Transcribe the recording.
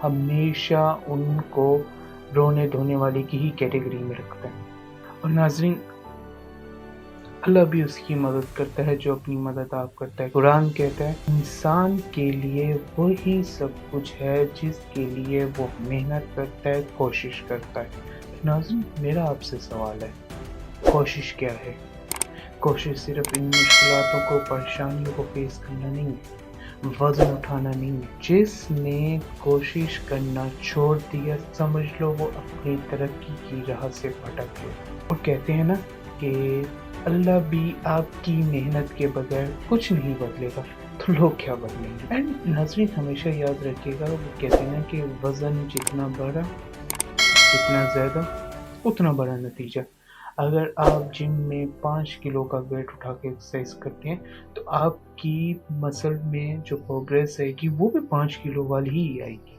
हमेशा उनको रोने धोने वाले की ही कैटेगरी में रखता है। और नाज़रीन, अल्लाह भी उसकी मदद करता है जो अपनी मदद आप करता है। कुरान कहता है इंसान के लिए वही सब कुछ है जिसके लिए वो मेहनत करता है, कोशिश करता है। नाज़रीन, मेरा आपसे सवाल है, कोशिश क्या है? कोशिश सिर्फ इन मुश्किलातों को, परेशानियों को फेस करना नहीं है, वज़न उठाना नहीं है। जिसने कोशिश करना छोड़ दिया, समझ लो वो अपनी तरक्की की राह से भटक गया। और कहते हैं ना कि अल्लाह भी आपकी मेहनत के बगैर कुछ नहीं बदलेगा, तो लोग क्या बदलेंगे? एंड नाज़रीन, हमेशा याद रखिएगा, वो कहते हैं ना कि वज़न जितना बढ़ा, जितना ज़्यादा, उतना बड़ा नतीजा। अगर आप जिम में 5 किलो का वेट उठा के एक्सरसाइज करते हैं, तो आपकी मसल में जो प्रोग्रेस आएगी वो भी 5 किलो वाली ही आएगी।